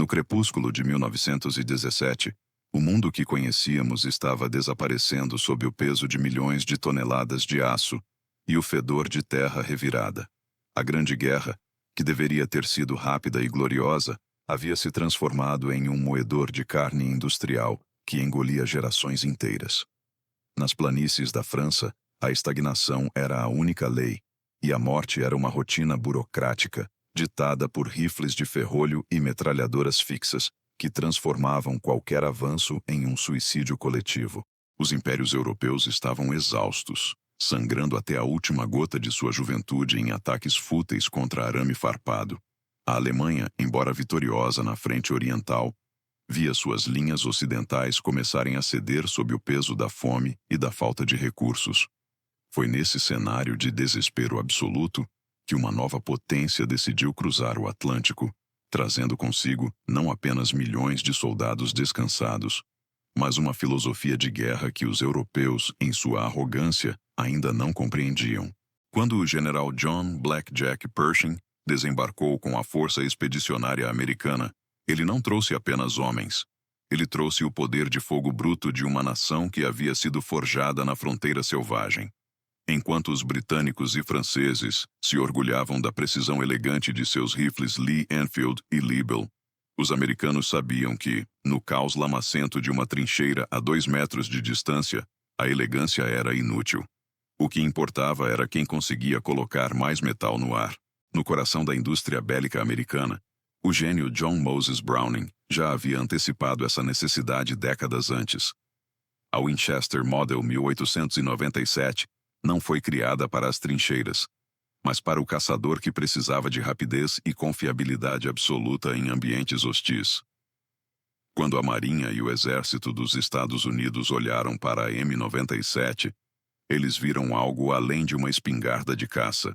No crepúsculo de 1917, o mundo que conhecíamos estava desaparecendo sob o peso de milhões de toneladas de aço e o fedor de terra revirada. A Grande Guerra, que deveria ter sido rápida e gloriosa, havia se transformado em um moedor de carne industrial que engolia gerações inteiras. Nas planícies da França, a estagnação era a única lei, e a morte era uma rotina burocrática, ditada por rifles de ferrolho e metralhadoras fixas, que transformavam qualquer avanço em um suicídio coletivo. Os impérios europeus estavam exaustos, sangrando até a última gota de sua juventude em ataques fúteis contra arame farpado. A Alemanha, embora vitoriosa na frente oriental, via suas linhas ocidentais começarem a ceder sob o peso da fome e da falta de recursos. Foi nesse cenário de desespero absoluto que uma nova potência decidiu cruzar o Atlântico, trazendo consigo não apenas milhões de soldados descansados, mas uma filosofia de guerra que os europeus, em sua arrogância, ainda não compreendiam. Quando o general John Blackjack Pershing desembarcou com a força expedicionária americana, ele não trouxe apenas homens. Ele trouxe o poder de fogo bruto de uma nação que havia sido forjada na fronteira selvagem. Enquanto os britânicos e franceses se orgulhavam da precisão elegante de seus rifles Lee Enfield e Liebel, os americanos sabiam que, no caos lamacento de uma trincheira a 2 metros de distância, a elegância era inútil. O que importava era quem conseguia colocar mais metal no ar. No coração da indústria bélica americana, o gênio John Moses Browning já havia antecipado essa necessidade décadas antes. A Winchester Model 1897 não foi criada para as trincheiras, mas para o caçador que precisava de rapidez e confiabilidade absoluta em ambientes hostis. Quando a Marinha e o Exército dos Estados Unidos olharam para a M97, eles viram algo além de uma espingarda de caça.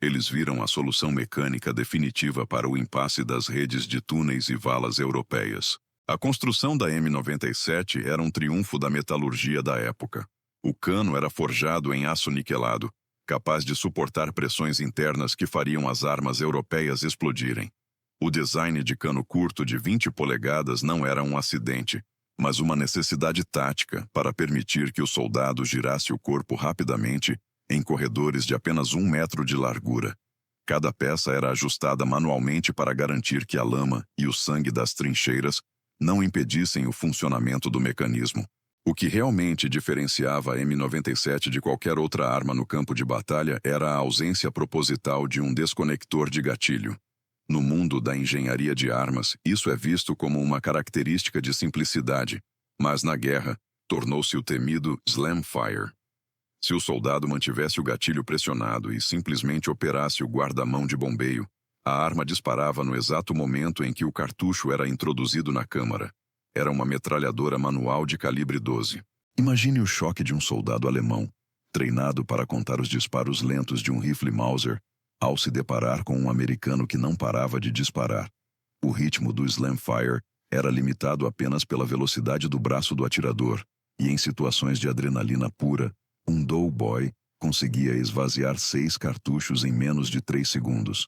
Eles viram a solução mecânica definitiva para o impasse das redes de túneis e valas europeias. A construção da M97 era um triunfo da metalurgia da época. O cano era forjado em aço niquelado, capaz de suportar pressões internas que fariam as armas europeias explodirem. O design de cano curto de 20 polegadas não era um acidente, mas uma necessidade tática para permitir que o soldado girasse o corpo rapidamente em corredores de apenas 1 metro de largura. Cada peça era ajustada manualmente para garantir que a lama e o sangue das trincheiras não impedissem o funcionamento do mecanismo. O que realmente diferenciava a M97 de qualquer outra arma no campo de batalha era a ausência proposital de um desconector de gatilho. No mundo da engenharia de armas, isso é visto como uma característica de simplicidade, mas na guerra, tornou-se o temido slam fire. Se o soldado mantivesse o gatilho pressionado e simplesmente operasse o guarda-mão de bombeio, a arma disparava no exato momento em que o cartucho era introduzido na câmara. Era uma metralhadora manual de calibre 12. Imagine o choque de um soldado alemão, treinado para contar os disparos lentos de um rifle Mauser, ao se deparar com um americano que não parava de disparar. O ritmo do slam fire era limitado apenas pela velocidade do braço do atirador, e em situações de adrenalina pura, um doughboy conseguia esvaziar 6 cartuchos em menos de 3 segundos.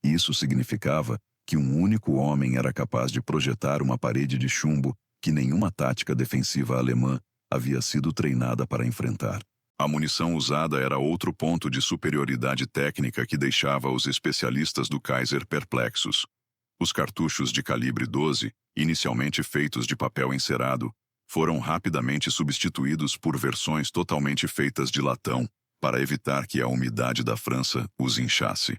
Isso significava que um único homem era capaz de projetar uma parede de chumbo que nenhuma tática defensiva alemã havia sido treinada para enfrentar. A munição usada era outro ponto de superioridade técnica que deixava os especialistas do Kaiser perplexos. Os cartuchos de calibre 12, inicialmente feitos de papel encerado, foram rapidamente substituídos por versões totalmente feitas de latão, para evitar que a umidade da França os inchasse.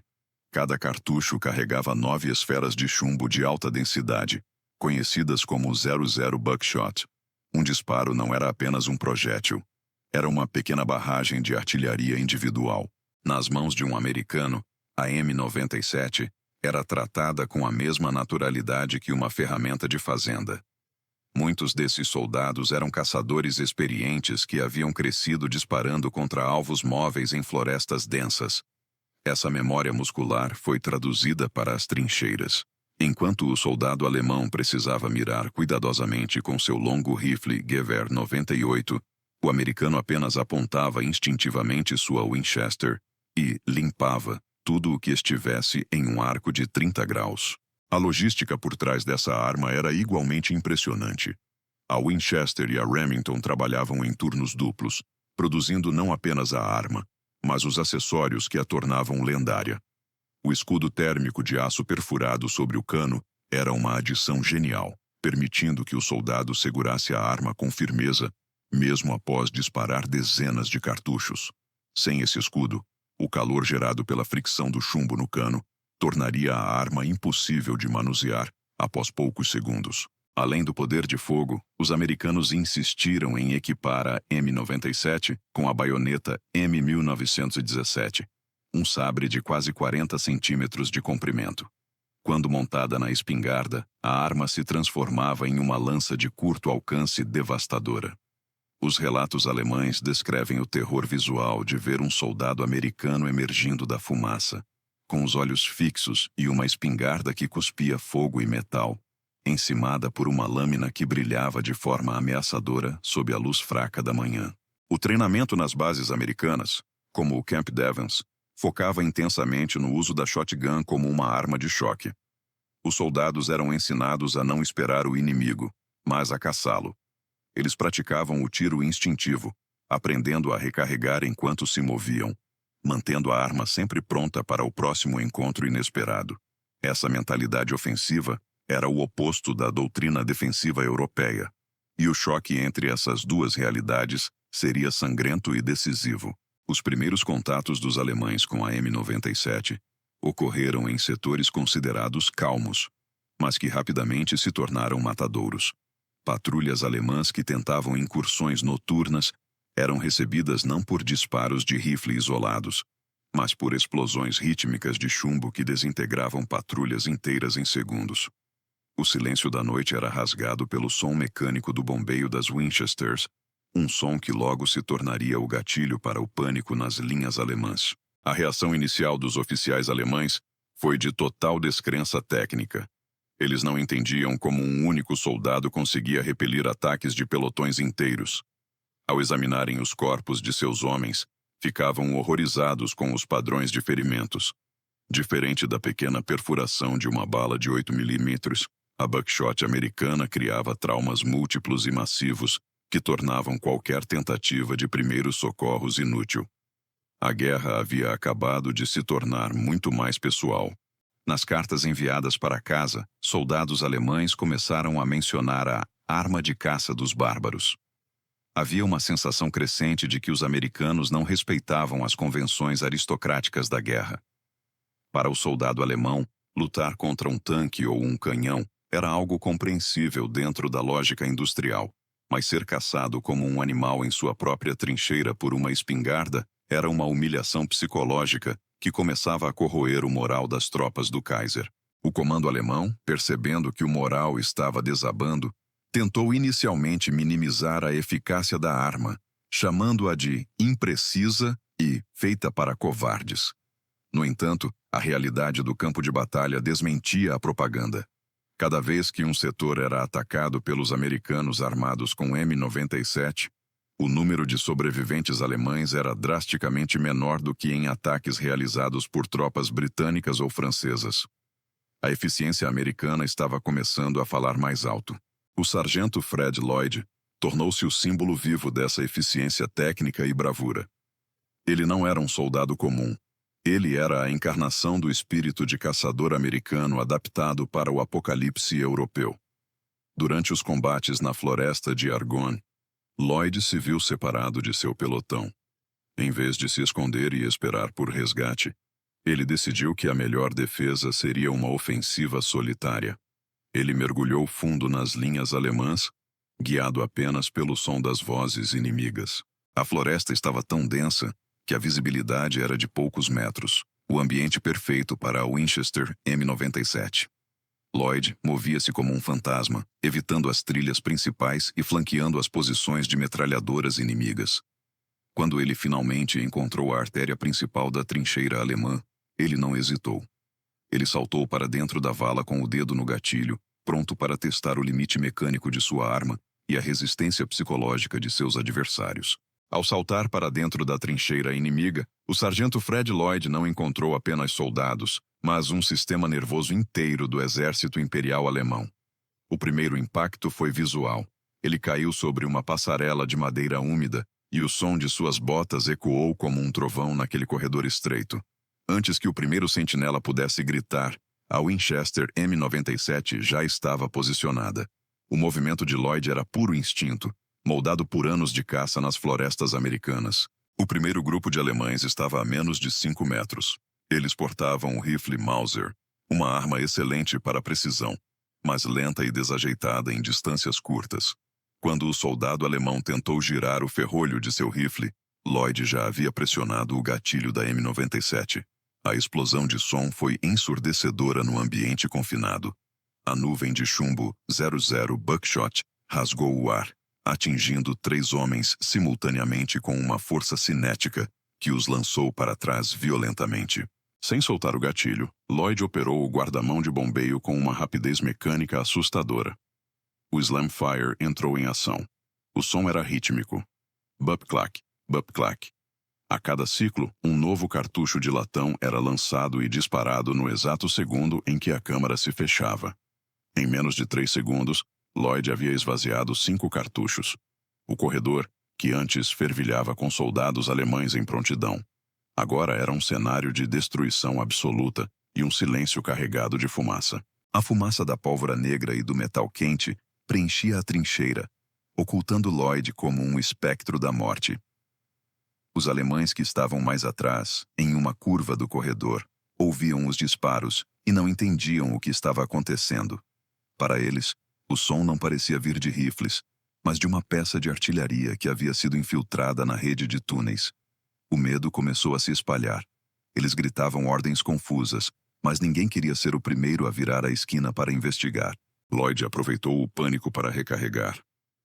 Cada cartucho carregava 9 esferas de chumbo de alta densidade, conhecidas como 00 buckshot. Um disparo não era apenas um projétil. Era uma pequena barragem de artilharia individual. Nas mãos de um americano, a M97 era tratada com a mesma naturalidade que uma ferramenta de fazenda. Muitos desses soldados eram caçadores experientes que haviam crescido disparando contra alvos móveis em florestas densas. Essa memória muscular foi traduzida para as trincheiras. Enquanto o soldado alemão precisava mirar cuidadosamente com seu longo rifle Gewehr 98, o americano apenas apontava instintivamente sua Winchester e limpava tudo o que estivesse em um arco de 30 graus. A logística por trás dessa arma era igualmente impressionante. A Winchester e a Remington trabalhavam em turnos duplos, produzindo não apenas a arma, mas os acessórios que a tornavam lendária. O escudo térmico de aço perfurado sobre o cano era uma adição genial, permitindo que o soldado segurasse a arma com firmeza, mesmo após disparar dezenas de cartuchos. Sem esse escudo, o calor gerado pela fricção do chumbo no cano tornaria a arma impossível de manusear após poucos segundos. Além do poder de fogo, os americanos insistiram em equipar a M97 com a baioneta M1917, um sabre de quase 40 centímetros de comprimento. Quando montada na espingarda, a arma se transformava em uma lança de curto alcance devastadora. Os relatos alemães descrevem o terror visual de ver um soldado americano emergindo da fumaça, com os olhos fixos e uma espingarda que cuspia fogo e metal, encimada por uma lâmina que brilhava de forma ameaçadora sob a luz fraca da manhã. O treinamento nas bases americanas, como o Camp Devens, focava intensamente no uso da shotgun como uma arma de choque. Os soldados eram ensinados a não esperar o inimigo, mas a caçá-lo. Eles praticavam o tiro instintivo, aprendendo a recarregar enquanto se moviam, mantendo a arma sempre pronta para o próximo encontro inesperado. Essa mentalidade ofensiva era o oposto da doutrina defensiva europeia, e o choque entre essas duas realidades seria sangrento e decisivo. Os primeiros contatos dos alemães com a M97 ocorreram em setores considerados calmos, mas que rapidamente se tornaram matadouros. Patrulhas alemãs que tentavam incursões noturnas eram recebidas não por disparos de rifle isolados, mas por explosões rítmicas de chumbo que desintegravam patrulhas inteiras em segundos. O silêncio da noite era rasgado pelo som mecânico do bombeio das Winchesters, um som que logo se tornaria o gatilho para o pânico nas linhas alemãs. A reação inicial dos oficiais alemães foi de total descrença técnica. Eles não entendiam como um único soldado conseguia repelir ataques de pelotões inteiros. Ao examinarem os corpos de seus homens, ficavam horrorizados com os padrões de ferimentos. Diferente da pequena perfuração de uma bala de 8 milímetros, a buckshot americana criava traumas múltiplos e massivos que tornavam qualquer tentativa de primeiros socorros inútil. A guerra havia acabado de se tornar muito mais pessoal. Nas cartas enviadas para casa, soldados alemães começaram a mencionar a arma de caça dos bárbaros. Havia uma sensação crescente de que os americanos não respeitavam as convenções aristocráticas da guerra. Para o soldado alemão, lutar contra um tanque ou um canhão era algo compreensível dentro da lógica industrial, mas ser caçado como um animal em sua própria trincheira por uma espingarda era uma humilhação psicológica que começava a corroer o moral das tropas do Kaiser. O comando alemão, percebendo que o moral estava desabando, tentou inicialmente minimizar a eficácia da arma, chamando-a de imprecisa e feita para covardes. No entanto, a realidade do campo de batalha desmentia a propaganda. Cada vez que um setor era atacado pelos americanos armados com M97, o número de sobreviventes alemães era drasticamente menor do que em ataques realizados por tropas britânicas ou francesas. A eficiência americana estava começando a falar mais alto. O sargento Fred Lloyd tornou-se o símbolo vivo dessa eficiência técnica e bravura. Ele não era um soldado comum. Ele era a encarnação do espírito de caçador americano adaptado para o apocalipse europeu. Durante os combates na floresta de Argonne, Lloyd se viu separado de seu pelotão. Em vez de se esconder e esperar por resgate, ele decidiu que a melhor defesa seria uma ofensiva solitária. Ele mergulhou fundo nas linhas alemãs, guiado apenas pelo som das vozes inimigas. A floresta estava tão densa que a visibilidade era de poucos metros, o ambiente perfeito para a Winchester M97. Lloyd movia-se como um fantasma, evitando as trilhas principais e flanqueando as posições de metralhadoras inimigas. Quando ele finalmente encontrou a artéria principal da trincheira alemã, ele não hesitou. Ele saltou para dentro da vala com o dedo no gatilho, pronto para testar o limite mecânico de sua arma e a resistência psicológica de seus adversários. Ao saltar para dentro da trincheira inimiga, o sargento Fred Lloyd não encontrou apenas soldados, mas um sistema nervoso inteiro do exército imperial alemão. O primeiro impacto foi visual. Ele caiu sobre uma passarela de madeira úmida e o som de suas botas ecoou como um trovão naquele corredor estreito. Antes que o primeiro sentinela pudesse gritar, a Winchester M97 já estava posicionada. O movimento de Lloyd era puro instinto, moldado por anos de caça nas florestas americanas. O primeiro grupo de alemães estava a menos de 5 metros. Eles portavam o rifle Mauser, uma arma excelente para precisão, mas lenta e desajeitada em distâncias curtas. Quando o soldado alemão tentou girar o ferrolho de seu rifle, Lloyd já havia pressionado o gatilho da M97. A explosão de som foi ensurdecedora no ambiente confinado. A nuvem de chumbo 00 Buckshot rasgou o ar, atingindo 3 homens simultaneamente com uma força cinética que os lançou para trás violentamente. Sem soltar o gatilho, Lloyd operou o guarda-mão de bombeio com uma rapidez mecânica assustadora. O Slamfire entrou em ação. O som era rítmico. Bup-clack, bup-clack. A cada ciclo, um novo cartucho de latão era lançado e disparado no exato segundo em que a câmara se fechava. Em menos de 3 segundos, Lloyd havia esvaziado 5 cartuchos. O corredor, que antes fervilhava com soldados alemães em prontidão, agora era um cenário de destruição absoluta e um silêncio carregado de fumaça. A fumaça da pólvora negra e do metal quente preenchia a trincheira, ocultando Lloyd como um espectro da morte. Os alemães que estavam mais atrás, em uma curva do corredor, ouviam os disparos e não entendiam o que estava acontecendo. Para eles, o som não parecia vir de rifles, mas de uma peça de artilharia que havia sido infiltrada na rede de túneis. O medo começou a se espalhar. Eles gritavam ordens confusas, mas ninguém queria ser o primeiro a virar a esquina para investigar. Lloyd aproveitou o pânico para recarregar.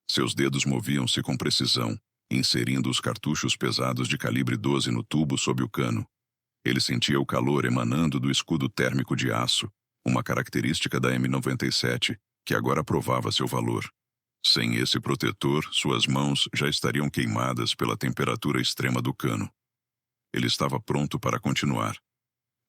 Seus dedos moviam-se com precisão, inserindo os cartuchos pesados de calibre 12 no tubo sob o cano. Ele sentia o calor emanando do escudo térmico de aço, uma característica da M97, que agora provava seu valor. Sem esse protetor, suas mãos já estariam queimadas pela temperatura extrema do cano. Ele estava pronto para continuar.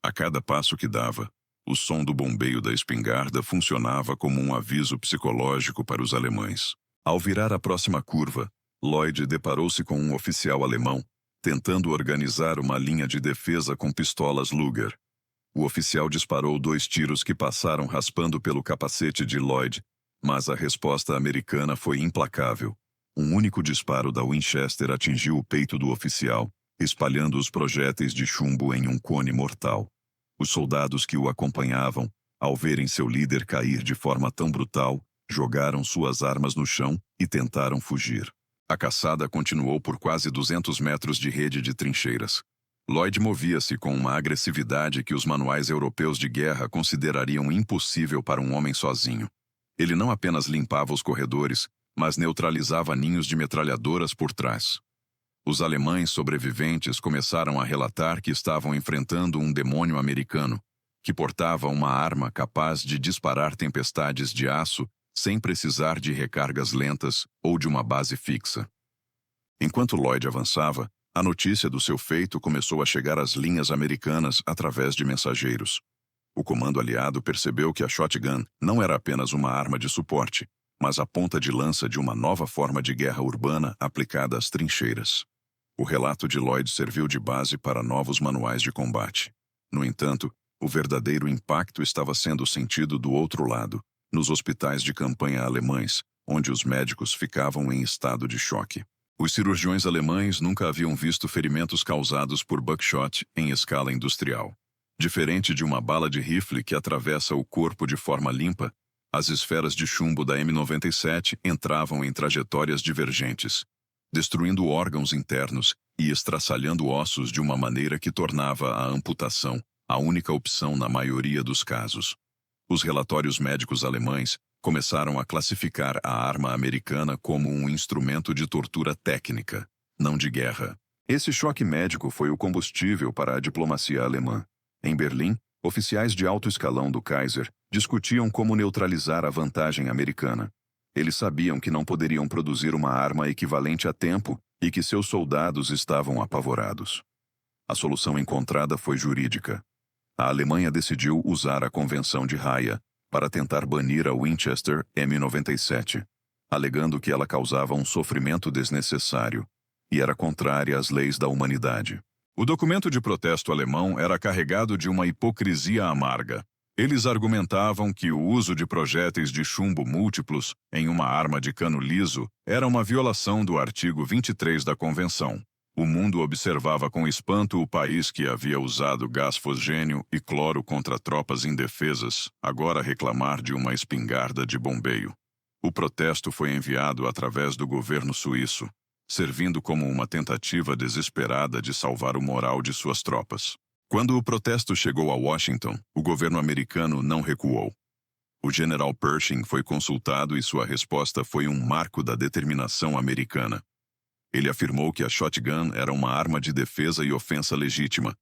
A cada passo que dava, o som do bombeio da espingarda funcionava como um aviso psicológico para os alemães. Ao virar a próxima curva, Lloyd deparou-se com um oficial alemão, tentando organizar uma linha de defesa com pistolas Luger. O oficial disparou 2 tiros que passaram raspando pelo capacete de Lloyd, mas a resposta americana foi implacável. Um único disparo da Winchester atingiu o peito do oficial, espalhando os projéteis de chumbo em um cone mortal. Os soldados que o acompanhavam, ao verem seu líder cair de forma tão brutal, jogaram suas armas no chão e tentaram fugir. A caçada continuou por quase 200 metros de rede de trincheiras. Lloyd movia-se com uma agressividade que os manuais europeus de guerra considerariam impossível para um homem sozinho. Ele não apenas limpava os corredores, mas neutralizava ninhos de metralhadoras por trás. Os alemães sobreviventes começaram a relatar que estavam enfrentando um demônio americano, que portava uma arma capaz de disparar tempestades de aço sem precisar de recargas lentas ou de uma base fixa. Enquanto Lloyd avançava, a notícia do seu feito começou a chegar às linhas americanas através de mensageiros. O comando aliado percebeu que a shotgun não era apenas uma arma de suporte, mas a ponta de lança de uma nova forma de guerra urbana aplicada às trincheiras. O relato de Lloyd serviu de base para novos manuais de combate. No entanto, o verdadeiro impacto estava sendo sentido do outro lado, nos hospitais de campanha alemães, onde os médicos ficavam em estado de choque. Os cirurgiões alemães nunca haviam visto ferimentos causados por buckshot em escala industrial. Diferente de uma bala de rifle que atravessa o corpo de forma limpa, as esferas de chumbo da M97 entravam em trajetórias divergentes, destruindo órgãos internos e estraçalhando ossos de uma maneira que tornava a amputação a única opção na maioria dos casos. Os relatórios médicos alemães começaram a classificar a arma americana como um instrumento de tortura técnica, não de guerra. Esse choque médico foi o combustível para a diplomacia alemã. Em Berlim, oficiais de alto escalão do Kaiser discutiam como neutralizar a vantagem americana. Eles sabiam que não poderiam produzir uma arma equivalente a tempo e que seus soldados estavam apavorados. A solução encontrada foi jurídica. A Alemanha decidiu usar a Convenção de Haia para tentar banir a Winchester M97, alegando que ela causava um sofrimento desnecessário e era contrária às leis da humanidade. O documento de protesto alemão era carregado de uma hipocrisia amarga. Eles argumentavam que o uso de projéteis de chumbo múltiplos em uma arma de cano liso era uma violação do artigo 23 da Convenção. O mundo observava com espanto o país que havia usado gás fosgênio e cloro contra tropas indefesas, agora reclamar de uma espingarda de bombeio. O protesto foi enviado através do governo suíço, servindo como uma tentativa desesperada de salvar o moral de suas tropas. Quando o protesto chegou a Washington, o governo americano não recuou. O general Pershing foi consultado e sua resposta foi um marco da determinação americana. Ele afirmou que a shotgun era uma arma de defesa e ofensa legítima,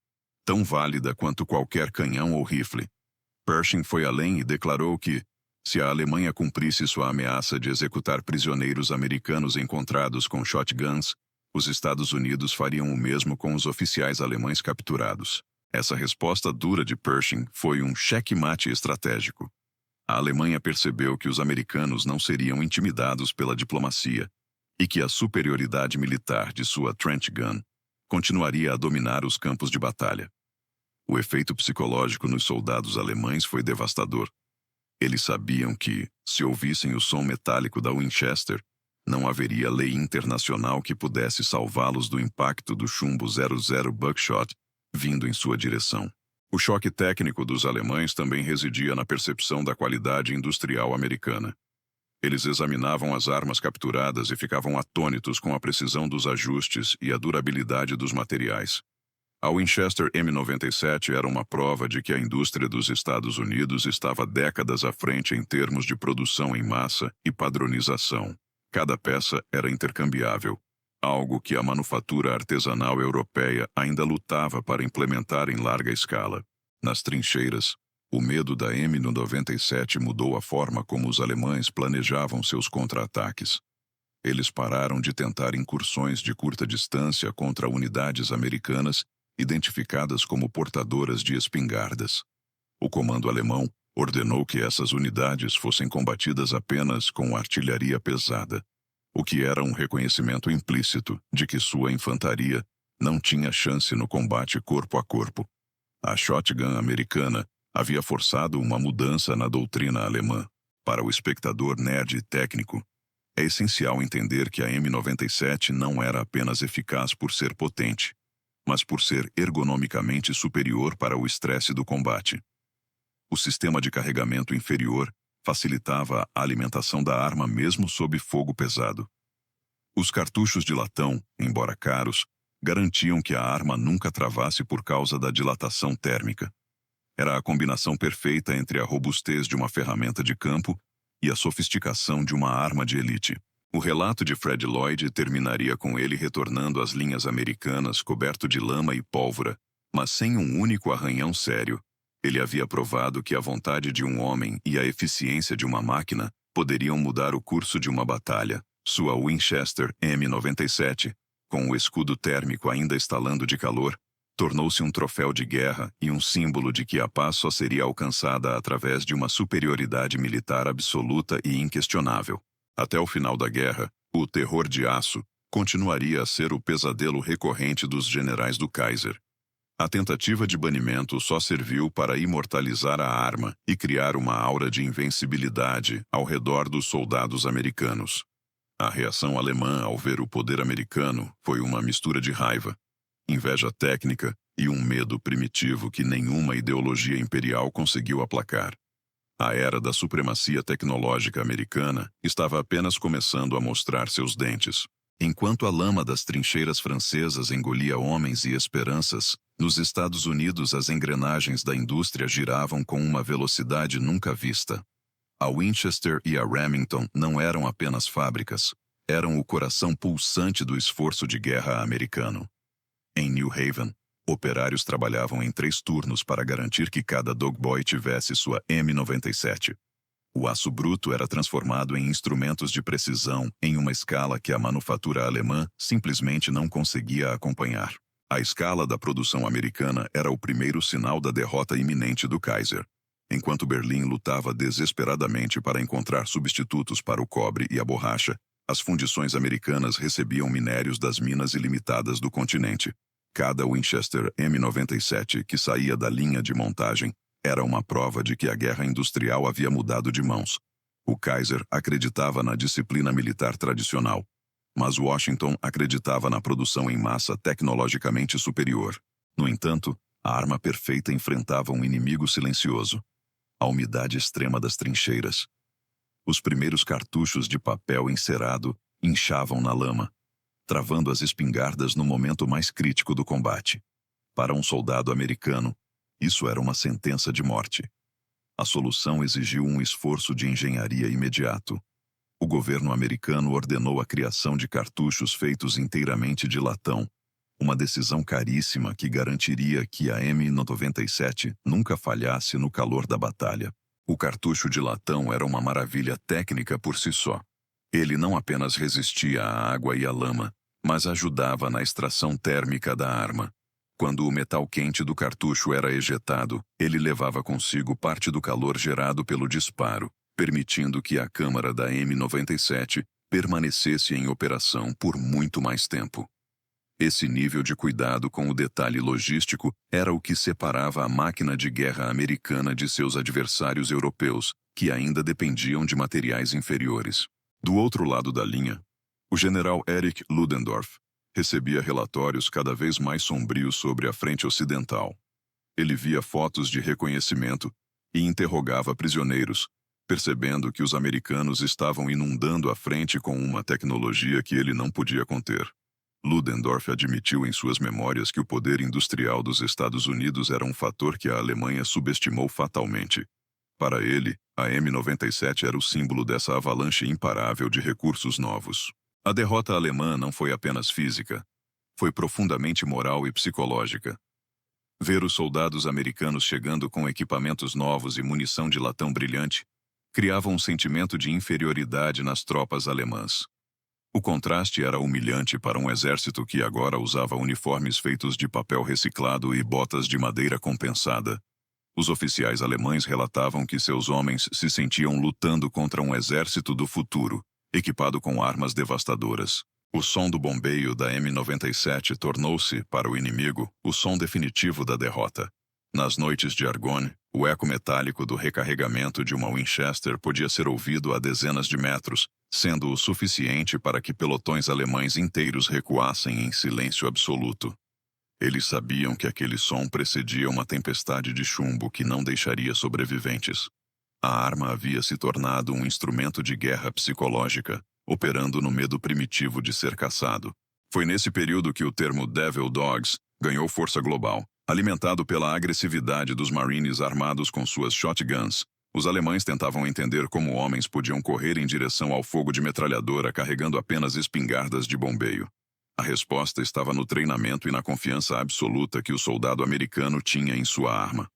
tão válida quanto qualquer canhão ou rifle. Pershing foi além e declarou que, se a Alemanha cumprisse sua ameaça de executar prisioneiros americanos encontrados com shotguns, os Estados Unidos fariam o mesmo com os oficiais alemães capturados. Essa resposta dura de Pershing foi um checkmate estratégico. A Alemanha percebeu que os americanos não seriam intimidados pela diplomacia e que a superioridade militar de sua trench gun continuaria a dominar os campos de batalha. O efeito psicológico nos soldados alemães foi devastador. Eles sabiam que, se ouvissem o som metálico da Winchester, não haveria lei internacional que pudesse salvá-los do impacto do chumbo 00 Buckshot vindo em sua direção. O choque técnico dos alemães também residia na percepção da qualidade industrial americana. Eles examinavam as armas capturadas e ficavam atônitos com a precisão dos ajustes e a durabilidade dos materiais. A Winchester M97 era uma prova de que a indústria dos Estados Unidos estava décadas à frente em termos de produção em massa e padronização. Cada peça era intercambiável, algo que a manufatura artesanal europeia ainda lutava para implementar em larga escala. Nas trincheiras, o medo da M97 mudou a forma como os alemães planejavam seus contra-ataques. Eles pararam de tentar incursões de curta distância contra unidades americanas identificadas como portadoras de espingardas. O comando alemão ordenou que essas unidades fossem combatidas apenas com artilharia pesada, o que era um reconhecimento implícito de que sua infantaria não tinha chance no combate corpo a corpo. A shotgun americana havia forçado uma mudança na doutrina alemã. Para o espectador nerd e técnico, é essencial entender que a M97 não era apenas eficaz por ser potente, mas por ser ergonomicamente superior para o estresse do combate. O sistema de carregamento inferior facilitava a alimentação da arma mesmo sob fogo pesado. Os cartuchos de latão, embora caros, garantiam que a arma nunca travasse por causa da dilatação térmica. Era a combinação perfeita entre a robustez de uma ferramenta de campo e a sofisticação de uma arma de elite. O relato de Fred Lloyd terminaria com ele retornando às linhas americanas coberto de lama e pólvora, mas sem um único arranhão sério. Ele havia provado que a vontade de um homem e a eficiência de uma máquina poderiam mudar o curso de uma batalha. Sua Winchester M97, com o escudo térmico ainda estalando de calor, tornou-se um troféu de guerra e um símbolo de que a paz só seria alcançada através de uma superioridade militar absoluta e inquestionável. Até o final da guerra, o terror de aço continuaria a ser o pesadelo recorrente dos generais do Kaiser. A tentativa de banimento só serviu para imortalizar a arma e criar uma aura de invencibilidade ao redor dos soldados americanos. A reação alemã ao ver o poder americano foi uma mistura de raiva, inveja técnica e um medo primitivo que nenhuma ideologia imperial conseguiu aplacar. A era da supremacia tecnológica americana estava apenas começando a mostrar seus dentes. Enquanto a lama das trincheiras francesas engolia homens e esperanças, nos Estados Unidos as engrenagens da indústria giravam com uma velocidade nunca vista. A Winchester e a Remington não eram apenas fábricas, eram o coração pulsante do esforço de guerra americano. Em New Haven, operários trabalhavam em 3 turnos para garantir que cada dogboy tivesse sua M97. O aço bruto era transformado em instrumentos de precisão em uma escala que a manufatura alemã simplesmente não conseguia acompanhar. A escala da produção americana era o primeiro sinal da derrota iminente do Kaiser. Enquanto Berlim lutava desesperadamente para encontrar substitutos para o cobre e a borracha, as fundições americanas recebiam minérios das minas ilimitadas do continente. Cada Winchester M97 que saía da linha de montagem era uma prova de que a guerra industrial havia mudado de mãos. O Kaiser acreditava na disciplina militar tradicional, mas Washington acreditava na produção em massa tecnologicamente superior. No entanto, a arma perfeita enfrentava um inimigo silencioso: a umidade extrema das trincheiras. Os primeiros cartuchos de papel encerado inchavam na lama, travando as espingardas no momento mais crítico do combate. Para um soldado americano, isso era uma sentença de morte. A solução exigiu um esforço de engenharia imediato. O governo americano ordenou a criação de cartuchos feitos inteiramente de latão, uma decisão caríssima que garantiria que a M97 nunca falhasse no calor da batalha. O cartucho de latão era uma maravilha técnica por si só. Ele não apenas resistia à água e à lama, mas ajudava na extração térmica da arma. Quando o metal quente do cartucho era ejetado, ele levava consigo parte do calor gerado pelo disparo, permitindo que a câmara da M97 permanecesse em operação por muito mais tempo. Esse nível de cuidado com o detalhe logístico era o que separava a máquina de guerra americana de seus adversários europeus, que ainda dependiam de materiais inferiores. Do outro lado da linha, o general Erich Ludendorff recebia relatórios cada vez mais sombrios sobre a frente ocidental. Ele via fotos de reconhecimento e interrogava prisioneiros, percebendo que os americanos estavam inundando a frente com uma tecnologia que ele não podia conter. Ludendorff admitiu em suas memórias que o poder industrial dos Estados Unidos era um fator que a Alemanha subestimou fatalmente. Para ele, a M97 era o símbolo dessa avalanche imparável de recursos novos. A derrota alemã não foi apenas física, foi profundamente moral e psicológica. Ver os soldados americanos chegando com equipamentos novos e munição de latão brilhante criava um sentimento de inferioridade nas tropas alemãs. O contraste era humilhante para um exército que agora usava uniformes feitos de papel reciclado e botas de madeira compensada. Os oficiais alemães relatavam que seus homens se sentiam lutando contra um exército do futuro, equipado com armas devastadoras. O som do bombeio da M97 tornou-se, para o inimigo, o som definitivo da derrota. Nas noites de Argonne, o eco metálico do recarregamento de uma Winchester podia ser ouvido a dezenas de metros, sendo o suficiente para que pelotões alemães inteiros recuassem em silêncio absoluto. Eles sabiam que aquele som precedia uma tempestade de chumbo que não deixaria sobreviventes. A arma havia se tornado um instrumento de guerra psicológica, operando no medo primitivo de ser caçado. Foi nesse período que o termo Devil Dogs ganhou força global. Alimentado pela agressividade dos Marines armados com suas shotguns, os alemães tentavam entender como homens podiam correr em direção ao fogo de metralhadora carregando apenas espingardas de bombeio. A resposta estava no treinamento e na confiança absoluta que o soldado americano tinha em sua arma.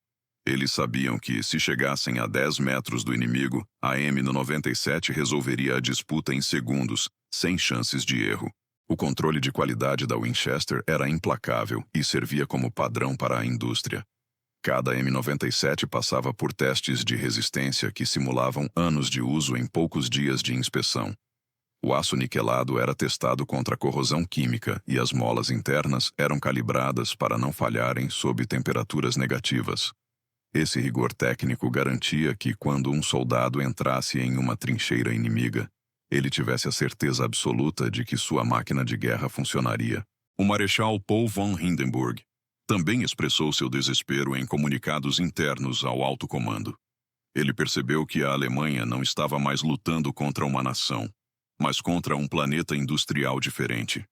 Eles sabiam que, se chegassem a 10 metros do inimigo, a M97 resolveria a disputa em segundos, sem chances de erro. O controle de qualidade da Winchester era implacável e servia como padrão para a indústria. Cada M97 passava por testes de resistência que simulavam anos de uso em poucos dias de inspeção. O aço niquelado era testado contra a corrosão química e as molas internas eram calibradas para não falharem sob temperaturas negativas. Esse rigor técnico garantia que, quando um soldado entrasse em uma trincheira inimiga, ele tivesse a certeza absoluta de que sua máquina de guerra funcionaria. O Marechal Paul von Hindenburg também expressou seu desespero em comunicados internos ao alto comando. Ele percebeu que a Alemanha não estava mais lutando contra uma nação, mas contra um planeta industrial diferente.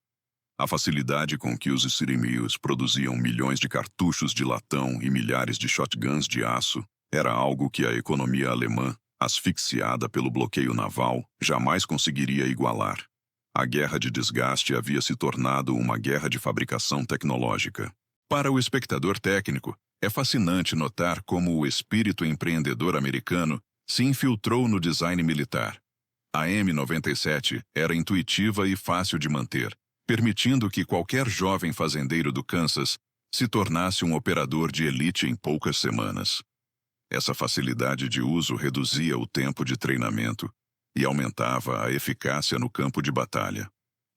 A facilidade com que os sirimius produziam milhões de cartuchos de latão e milhares de shotguns de aço era algo que a economia alemã, asfixiada pelo bloqueio naval, jamais conseguiria igualar. A guerra de desgaste havia se tornado uma guerra de fabricação tecnológica. Para o espectador técnico, é fascinante notar como o espírito empreendedor americano se infiltrou no design militar. A M97 era intuitiva e fácil de manter, permitindo que qualquer jovem fazendeiro do Kansas se tornasse um operador de elite em poucas semanas. Essa facilidade de uso reduzia o tempo de treinamento e aumentava a eficácia no campo de batalha.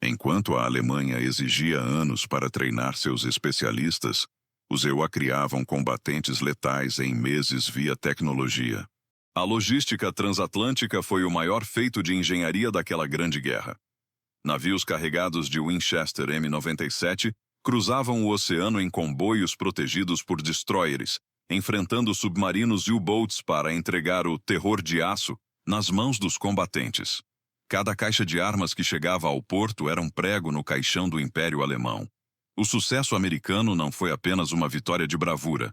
Enquanto a Alemanha exigia anos para treinar seus especialistas, os EUA criavam combatentes letais em meses via tecnologia. A logística transatlântica foi o maior feito de engenharia daquela grande guerra. Navios carregados de Winchester M97 cruzavam o oceano em comboios protegidos por destroyers, enfrentando submarinos e U-boats para entregar o terror de aço nas mãos dos combatentes. Cada caixa de armas que chegava ao porto era um prego no caixão do Império Alemão. O sucesso americano não foi apenas uma vitória de bravura,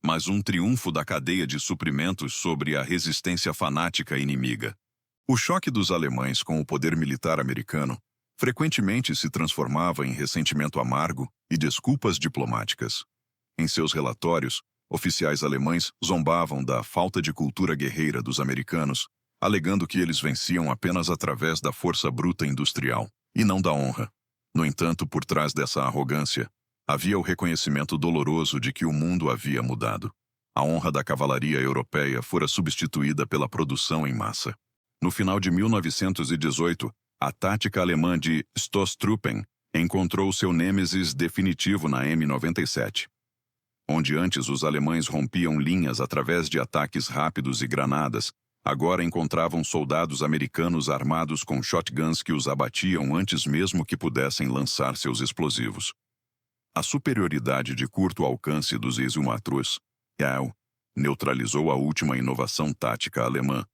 mas um triunfo da cadeia de suprimentos sobre a resistência fanática inimiga. O choque dos alemães com o poder militar americano frequentemente se transformava em ressentimento amargo e desculpas diplomáticas. Em seus relatórios, oficiais alemães zombavam da falta de cultura guerreira dos americanos, alegando que eles venciam apenas através da força bruta industrial, e não da honra. No entanto, por trás dessa arrogância, havia o reconhecimento doloroso de que o mundo havia mudado. A honra da cavalaria europeia fora substituída pela produção em massa. No final de 1918, a tática alemã de Stoßtruppen encontrou seu nêmesis definitivo na M97. Onde antes os alemães rompiam linhas através de ataques rápidos e granadas, agora encontravam soldados americanos armados com shotguns que os abatiam antes mesmo que pudessem lançar seus explosivos. A superioridade de curto alcance dos Exumatrus, EL, neutralizou a última inovação tática alemã,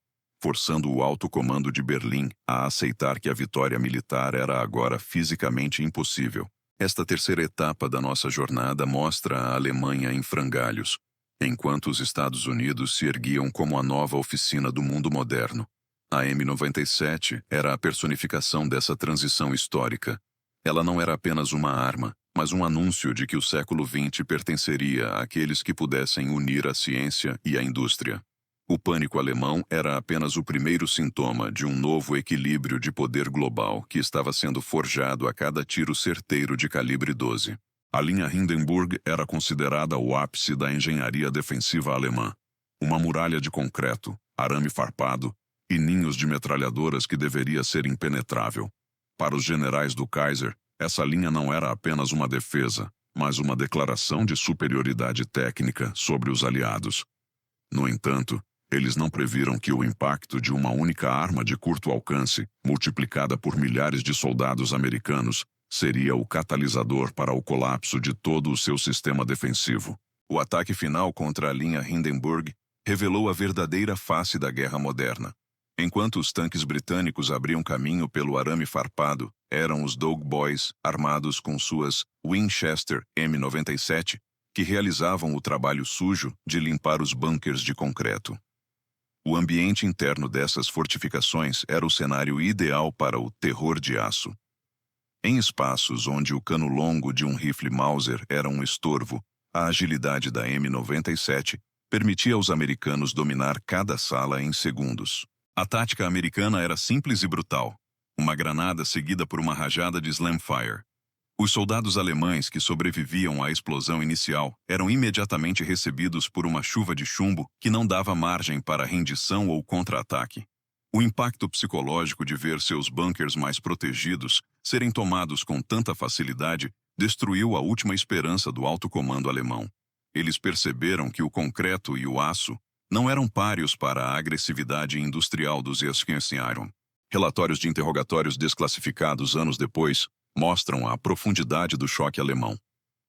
forçando o alto comando de Berlim a aceitar que a vitória militar era agora fisicamente impossível. Esta terceira etapa da nossa jornada mostra a Alemanha em frangalhos, enquanto os Estados Unidos se erguiam como a nova oficina do mundo moderno. A M97 era a personificação dessa transição histórica. Ela não era apenas uma arma, mas um anúncio de que o século XX pertenceria àqueles que pudessem unir a ciência e a indústria. O pânico alemão era apenas o primeiro sintoma de um novo equilíbrio de poder global que estava sendo forjado a cada tiro certeiro de calibre 12. A linha Hindenburg era considerada o ápice da engenharia defensiva alemã. Uma muralha de concreto, arame farpado e ninhos de metralhadoras que deveria ser impenetrável. Para os generais do Kaiser, essa linha não era apenas uma defesa, mas uma declaração de superioridade técnica sobre os aliados. No entanto, eles não previram que o impacto de uma única arma de curto alcance, multiplicada por milhares de soldados americanos, seria o catalisador para o colapso de todo o seu sistema defensivo. O ataque final contra a linha Hindenburg revelou a verdadeira face da guerra moderna. Enquanto os tanques britânicos abriam caminho pelo arame farpado, eram os Dog Boys, armados com suas Winchester M97, que realizavam o trabalho sujo de limpar os bunkers de concreto. O ambiente interno dessas fortificações era o cenário ideal para o terror de aço. Em espaços onde o cano longo de um rifle Mauser era um estorvo, a agilidade da M97 permitia aos americanos dominar cada sala em segundos. A tática americana era simples e brutal, uma granada seguida por uma rajada de slamfire. Os soldados alemães que sobreviviam à explosão inicial eram imediatamente recebidos por uma chuva de chumbo que não dava margem para rendição ou contra-ataque. O impacto psicológico de ver seus bunkers mais protegidos serem tomados com tanta facilidade destruiu a última esperança do alto comando alemão. Eles perceberam que o concreto e o aço não eram páreos para a agressividade industrial dos Iron. Relatórios de interrogatórios desclassificados anos depois mostram a profundidade do choque alemão.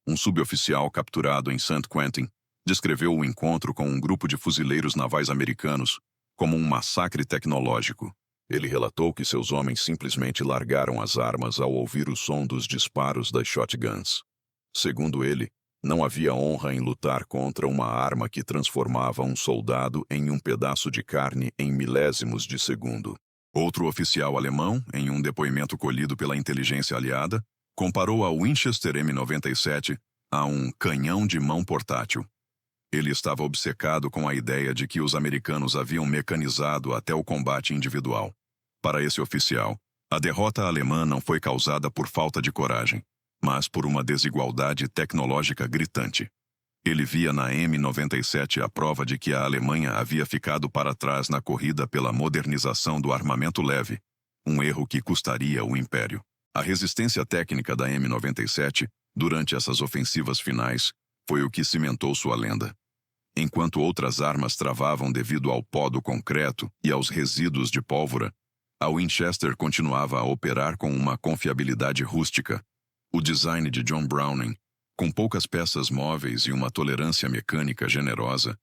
Um suboficial capturado em St. Quentin descreveu o encontro com um grupo de fuzileiros navais americanos como um massacre tecnológico. Ele relatou que seus homens simplesmente largaram as armas ao ouvir o som dos disparos das shotguns. Segundo ele, não havia honra em lutar contra uma arma que transformava um soldado em um pedaço de carne em milésimos de segundo. Outro oficial alemão, em um depoimento colhido pela inteligência aliada, comparou a Winchester M97 a um canhão de mão portátil. Ele estava obcecado com a ideia de que os americanos haviam mecanizado até o combate individual. Para esse oficial, A derrota alemã não foi causada por falta de coragem, mas por uma desigualdade tecnológica gritante. Ele via na M97 a prova de que a Alemanha havia ficado para trás na corrida pela modernização do armamento leve, um erro que custaria o império. A resistência técnica da M97, durante essas ofensivas finais, foi o que cimentou sua lenda. Enquanto outras armas travavam devido ao pó do concreto e aos resíduos de pólvora, a Winchester continuava a operar com uma confiabilidade rústica. O design de John Browning, com poucas peças móveis e uma tolerância mecânica generosa,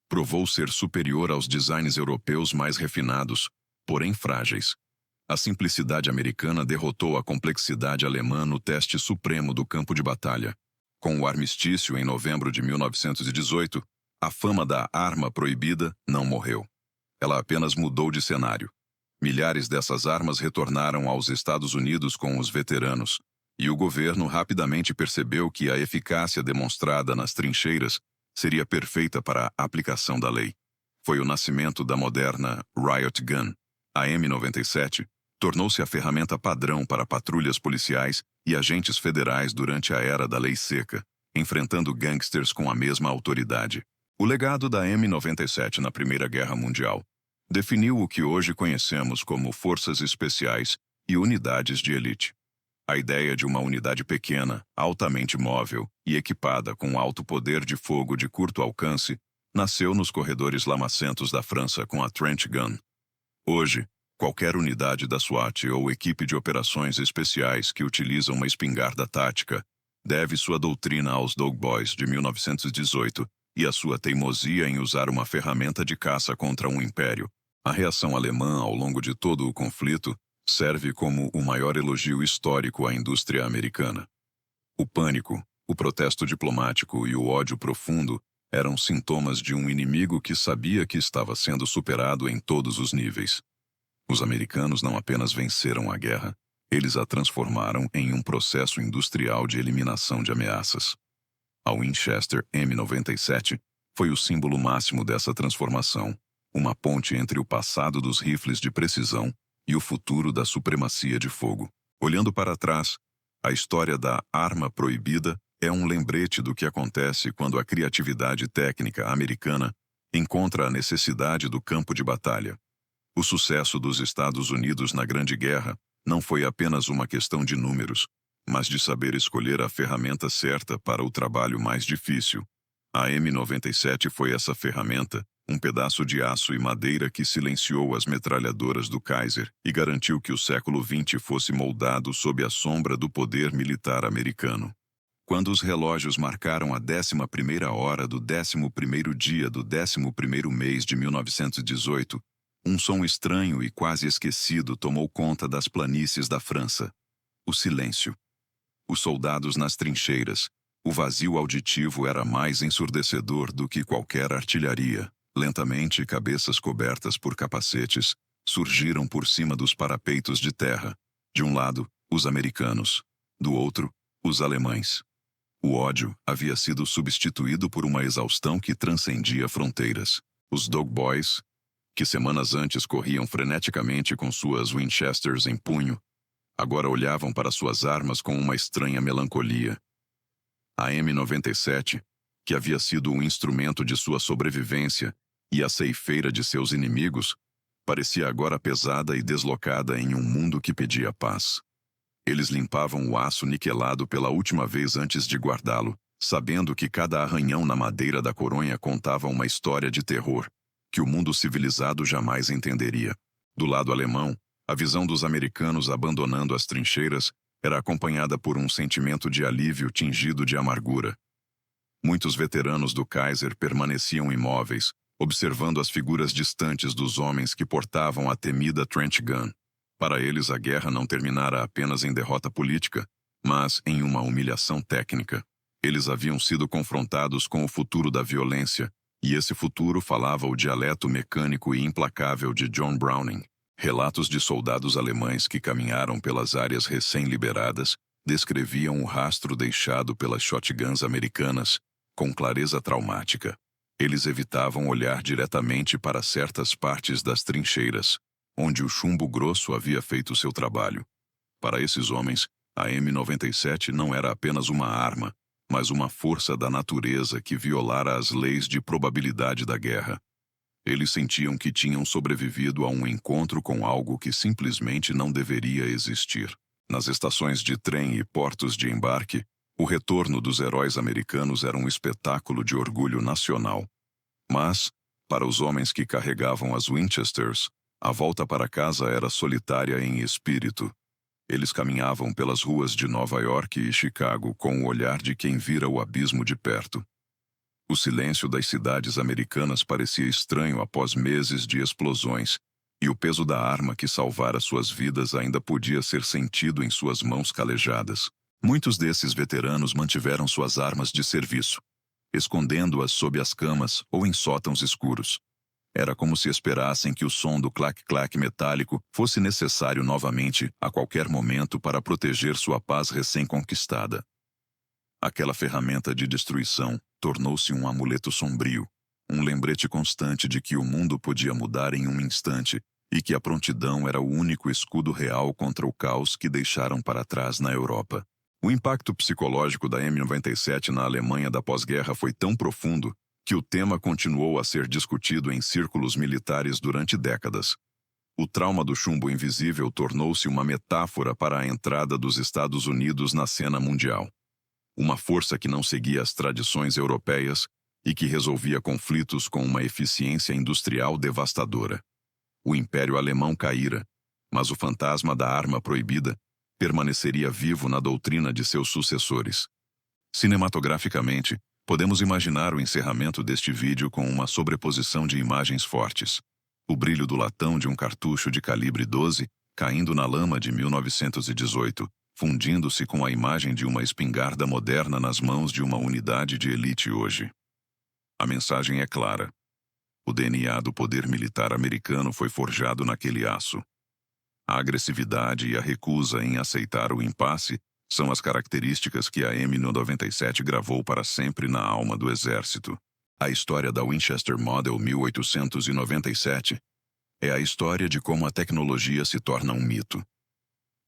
provou ser superior aos designs europeus mais refinados, porém frágeis. A simplicidade americana derrotou a complexidade alemã no teste supremo do campo de batalha. Com o armistício em novembro de 1918, a fama da arma proibida não morreu. Ela apenas mudou de cenário. Milhares dessas armas retornaram aos Estados Unidos com os veteranos, e o governo rapidamente percebeu que a eficácia demonstrada nas trincheiras seria perfeita para a aplicação da lei. Foi o nascimento da moderna Riot Gun. A M97 tornou-se a ferramenta padrão para patrulhas policiais e agentes federais durante a era da lei seca, enfrentando gangsters com a mesma autoridade. O legado da M97 na Primeira Guerra Mundial definiu o que hoje conhecemos como forças especiais e unidades de elite. A ideia de uma unidade pequena, altamente móvel e equipada com alto poder de fogo de curto alcance nasceu nos corredores lamacentos da França com a Trench Gun. Hoje, qualquer unidade da SWAT ou equipe de operações especiais que utiliza uma espingarda tática deve sua doutrina aos Dog Boys de 1918 e a sua teimosia em usar uma ferramenta de caça contra um império. A reação alemã ao longo de todo o conflito serve como o maior elogio histórico à indústria americana. O pânico, o protesto diplomático e o ódio profundo eram sintomas de um inimigo que sabia que estava sendo superado em todos os níveis. Os americanos não apenas venceram a guerra, eles a transformaram em um processo industrial de eliminação de ameaças. A Winchester M97 foi o símbolo máximo dessa transformação, uma ponte entre o passado dos rifles de precisão e o futuro da supremacia de fogo. Olhando para trás, a história da arma proibida é um lembrete do que acontece quando a criatividade técnica americana encontra a necessidade do campo de batalha. O sucesso dos Estados Unidos na Grande Guerra não foi apenas uma questão de números, mas de saber escolher a ferramenta certa para o trabalho mais difícil. A M97 foi essa ferramenta, um pedaço de aço e madeira que silenciou as metralhadoras do Kaiser e garantiu que o século XX fosse moldado sob a sombra do poder militar americano. Quando os relógios marcaram a 11ª hora do 11º dia do 11º mês de 1918, um som estranho e quase esquecido tomou conta das planícies da França. O silêncio. Os soldados nas trincheiras. O vazio auditivo era mais ensurdecedor do que qualquer artilharia. Lentamente, cabeças cobertas por capacetes surgiram por cima dos parapeitos de terra. De um lado, os americanos. Do outro, os alemães. O ódio havia sido substituído por uma exaustão que transcendia fronteiras. Os Dog Boys, que semanas antes corriam freneticamente com suas Winchesters em punho, agora olhavam para suas armas com uma estranha melancolia. A M97, que havia sido um instrumento de sua sobrevivência e a ceifeira de seus inimigos, parecia agora pesada e deslocada em um mundo que pedia paz. Eles limpavam o aço niquelado pela última vez antes de guardá-lo, sabendo que cada arranhão na madeira da coronha contava uma história de terror que o mundo civilizado jamais entenderia. Do lado alemão, a visão dos americanos abandonando as trincheiras era acompanhada por um sentimento de alívio tingido de amargura. Muitos veteranos do Kaiser permaneciam imóveis, observando as figuras distantes dos homens que portavam a temida Trench Gun. Para eles, a guerra não terminara apenas em derrota política, mas em uma humilhação técnica. Eles haviam sido confrontados com o futuro da violência, e esse futuro falava o dialeto mecânico e implacável de John Browning. Relatos de soldados alemães que caminharam pelas áreas recém-liberadas descreviam o rastro deixado pelas shotguns americanas com clareza traumática. Eles evitavam olhar diretamente para certas partes das trincheiras, onde o chumbo grosso havia feito seu trabalho. Para esses homens, a M97 não era apenas uma arma, mas uma força da natureza que violara as leis de probabilidade da guerra. Eles sentiam que tinham sobrevivido a um encontro com algo que simplesmente não deveria existir. Nas estações de trem e portos de embarque, o retorno dos heróis americanos era um espetáculo de orgulho nacional. Mas, para os homens que carregavam as Winchesters, a volta para casa era solitária em espírito. Eles caminhavam pelas ruas de Nova York e Chicago com o olhar de quem vira o abismo de perto. O silêncio das cidades americanas parecia estranho após meses de explosões, e o peso da arma que salvara suas vidas ainda podia ser sentido em suas mãos calejadas. Muitos desses veteranos mantiveram suas armas de serviço, escondendo-as sob as camas ou em sótãos escuros. Era como se esperassem que o som do clac-clac metálico fosse necessário novamente a qualquer momento para proteger sua paz recém-conquistada. Aquela ferramenta de destruição tornou-se um amuleto sombrio, um lembrete constante de que o mundo podia mudar em um instante e que a prontidão era o único escudo real contra o caos que deixaram para trás na Europa. O impacto psicológico da M97 na Alemanha da pós-guerra foi tão profundo que o tema continuou a ser discutido em círculos militares durante décadas. O trauma do chumbo invisível tornou-se uma metáfora para a entrada dos Estados Unidos na cena mundial. Uma força que não seguia as tradições europeias e que resolvia conflitos com uma eficiência industrial devastadora. O Império Alemão caíra, mas o fantasma da arma proibida permaneceria vivo na doutrina de seus sucessores. Cinematograficamente, podemos imaginar o encerramento deste vídeo com uma sobreposição de imagens fortes. O brilho do latão de um cartucho de calibre 12 caindo na lama de 1918, fundindo-se com a imagem de uma espingarda moderna nas mãos de uma unidade de elite hoje. A mensagem é clara. O DNA do poder militar americano foi forjado naquele aço. A agressividade e a recusa em aceitar o impasse são as características que a M97 gravou para sempre na alma do exército. A história da Winchester Model 1897 é a história de como a tecnologia se torna um mito.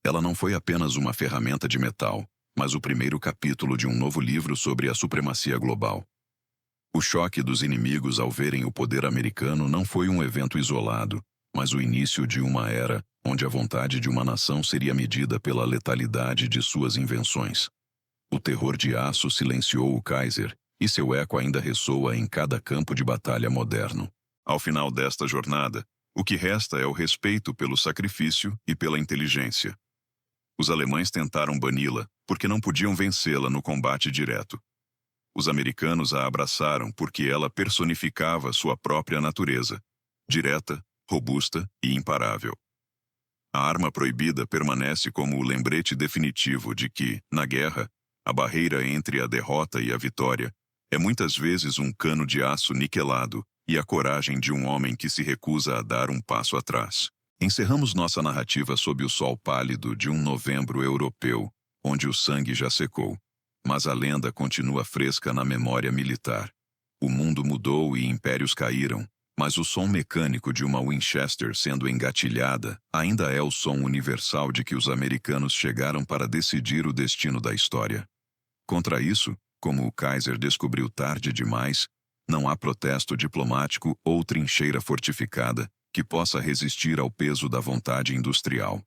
Ela não foi apenas uma ferramenta de metal, mas o primeiro capítulo de um novo livro sobre a supremacia global. O choque dos inimigos ao verem o poder americano não foi um evento isolado, mas o início de uma era onde a vontade de uma nação seria medida pela letalidade de suas invenções. O terror de aço silenciou o Kaiser, e seu eco ainda ressoa em cada campo de batalha moderno. Ao final desta jornada, o que resta é o respeito pelo sacrifício e pela inteligência. Os alemães tentaram bani-la porque não podiam vencê-la no combate direto. Os americanos a abraçaram porque ela personificava sua própria natureza, direta, robusta e imparável. A arma proibida permanece como o lembrete definitivo de que, na guerra, a barreira entre a derrota e a vitória é muitas vezes um cano de aço niquelado e a coragem de um homem que se recusa a dar um passo atrás. Encerramos nossa narrativa sob o sol pálido de um novembro europeu, onde o sangue já secou. Mas a lenda continua fresca na memória militar. O mundo mudou e impérios caíram, mas o som mecânico de uma Winchester sendo engatilhada ainda é o som universal de que os americanos chegaram para decidir o destino da história. Contra isso, como o Kaiser descobriu tarde demais, não há protesto diplomático ou trincheira fortificada que possa resistir ao peso da vontade industrial.